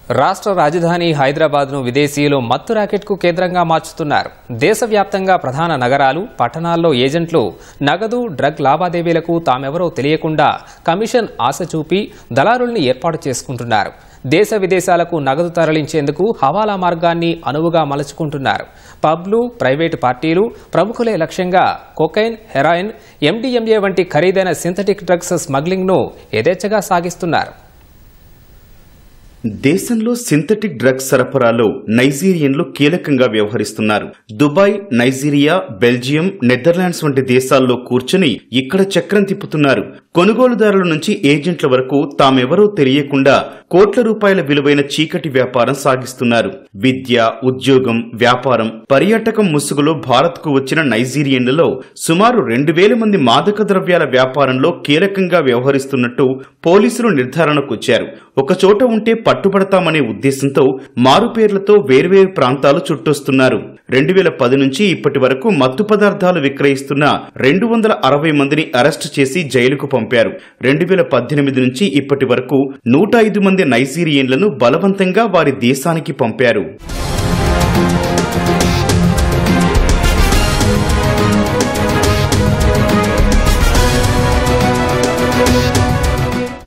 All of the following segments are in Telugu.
రాష్ట్ర రాజధాని హైదరాబాద్ను విదేశీయులు మత్తు రాకెట్కు కేంద్రంగా మార్చుతున్నారు. దేశవ్యాప్తంగా ప్రధాన నగరాలు, పట్టణాల్లో ఏజెంట్లు నగదు, డ్రగ్ లావాదేవీలకు తామెవరో తెలియకుండా కమిషన్ ఆశ చూపి దళారుల్ని ఏర్పాటు చేసుకుంటున్నారు. దేశ విదేశాలకు నగదు తరలించేందుకు హవాలా మార్గాన్ని అనువుగా మలుచుకుంటున్నారు. పబ్లు, ప్రైవేటు పార్టీలు, ప్రముఖులే లక్ష్యంగా కొకైన్, హెరాయిన్, ఎండిఎంఏ వంటి ఖరీదైన సింథటిక్ డ్రగ్స్ స్మగ్లింగ్ను యథేచ్ఛగా సాగిస్తున్నారు. దేశంలో సింథటిక్ డ్రగ్స్ సరఫరాలో నైజీరియన్లు కీలకంగా వ్యవహరిస్తున్నారు. దుబాయ్, నైజీరియా, బెల్జియం, నెదర్లాండ్స్ వంటి దేశాల్లో కూర్చుని ఇక్కడ చక్రం తిప్పుతున్నారు. కొనుగోలుదారుల నుంచి ఏజెంట్ల వరకు తామెవరో తెలియకుండా కోట్ల రూపాయల విలువైన చీకటి వ్యాపారం సాగిస్తున్నారు. విద్య, ఉద్యోగం, వ్యాపారం, పర్యాటకం ముసుగులో భారత్కు వచ్చిన నైజీరియన్లలో సుమారు 2000 మంది మాదక ద్రవ్యాల వ్యాపారంలో కీలకంగా వ్యవహరిస్తున్నట్టు పోలీసులు నిర్ధారణకొచ్చారు. ఒకచోట ఉంటే పట్టుబడతామనే ఉద్దేశంతో మారుపేర్లతో వేర్వేరు ప్రాంతాలు చుట్టొస్తున్నారు. 2010 నుంచి ఇప్పటి వరకు మత్తు పదార్థాలు విక్రయిస్తున్న 260 మందిని అరెస్టు చేసి జైలుకు పంపారు. 2018 నుంచి ఇప్పటి వరకు 105 మంది నైజీరియన్లను బలవంతంగా వారి దేశానికి పంపారు.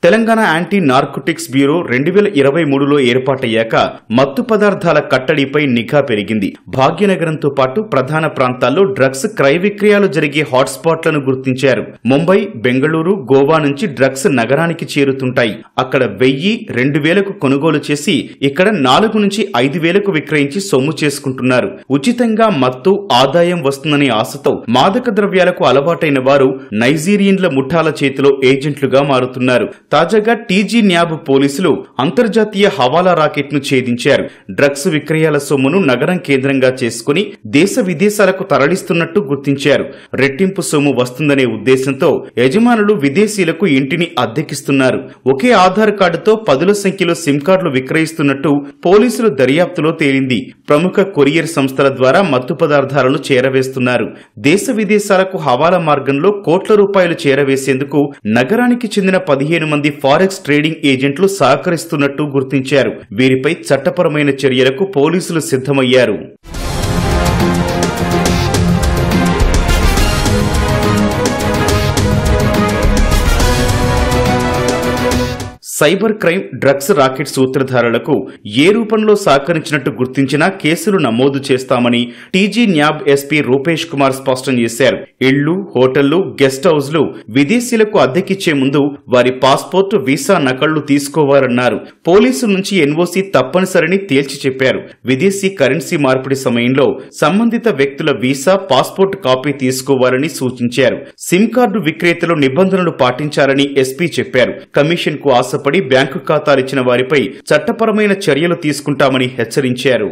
తెలంగాణ యాంటీ నార్కోటిక్స్ బ్యూరో 2023లో ఏర్పాటయ్యాక మత్తు పదార్థాల కట్టడిపై నిఘా పెరిగింది. భాగ్యనగరంతో పాటు ప్రధాన ప్రాంతాల్లో డ్రగ్స్ క్రయ విక్రయాలు జరిగే హాట్స్పాట్లను గుర్తించారు. ముంబై, బెంగళూరు, గోవా నుంచి డ్రగ్స్ నగరానికి చేరుతుంటాయి. అక్కడ 1000-2000కు కొనుగోలు చేసి ఇక్కడ 4 నుంచి 5000కు విక్రయించి సొమ్ము చేసుకుంటున్నారు. ఉచితంగా మత్తు, ఆదాయం వస్తుందనే ఆశతో మాదక ద్రవ్యాలకు అలవాటైన వారు నైజీరియన్ల ముఠాల చేతిలో ఏజెంట్లుగా మారుతున్నారు. తాజాగా టీజీ న్యాబ్ పోలీసులు అంతర్జాతీయ హవాలా రాకెట్ ను ఛేదించారు. డ్రగ్స్ విక్రయాల సొమ్మును నగరం కేంద్రంగా చేసుకుని దేశ విదేశాలకు తరలిస్తున్నట్టు గుర్తించారు. రెట్టింపు సొమ్ము వస్తుందనే ఉద్దేశంతో యజమానులు విదేశీయులకు ఇంటిని అద్దెకిస్తున్నారు. ఒకే ఆధార్ కార్డుతో 10ల సంఖ్యలో సిమ్ కార్డులు విక్రయిస్తున్నట్టు పోలీసులు దర్యాప్తులో తేలింది. ప్రముఖ కొరియర్ సంస్థల ద్వారా మత్తు పదార్థాలను చేరవేస్తున్నారు. దేశ విదేశాలకు హవాలా మార్గంలో కోట్ల రూపాయలు చేరవేసేందుకు నగరానికి చెందిన 15 మంది ఫారెక్స్ ట్రేడింగ్ ఏజెంట్లు సహకరిస్తున్నట్టు గుర్తించారు. వీరిపై చట్టపరమైన చర్యలకు పోలీసులు సిద్ధమయ్యారు. సైబర్ క్రైమ్, డ్రగ్స్ రాకెట్ సూత్రధారులకు ఏ రూపంలో సహకరించినట్టు గుర్తించినా కేసులు నమోదు చేస్తామని TG NAB SP Rupesh Kumar స్పష్టం చేశారు. ఇళ్లు, హోటళ్లు, గెస్ట్ హౌస్లు విదేశీయులకు అద్దెకిచ్చే ముందు వారి పాస్పోర్ట్, వీసా నకళ్లు తీసుకోవాలన్నారు. పోలీసుల నుంచి ఎన్ఓసీ తప్పనిసరిని తేల్చి చెప్పారు. విదేశీ కరెన్సీ మార్పిడి సమయంలో సంబంధిత వ్యక్తుల వీసా, పాస్పోర్ట్ కాపీ తీసుకోవాలని సూచించారు. సిమ్ కార్డు విక్రేతలు నిబంధనలు పాటించాలని ఎస్పీ చెప్పారు. కమిషన్ కు ఆశపడి బ్యాంకు ఖాతాలిచ్చిన వారిపై చట్టపరమైన చర్యలు తీసుకుంటామని హెచ్చరించారు.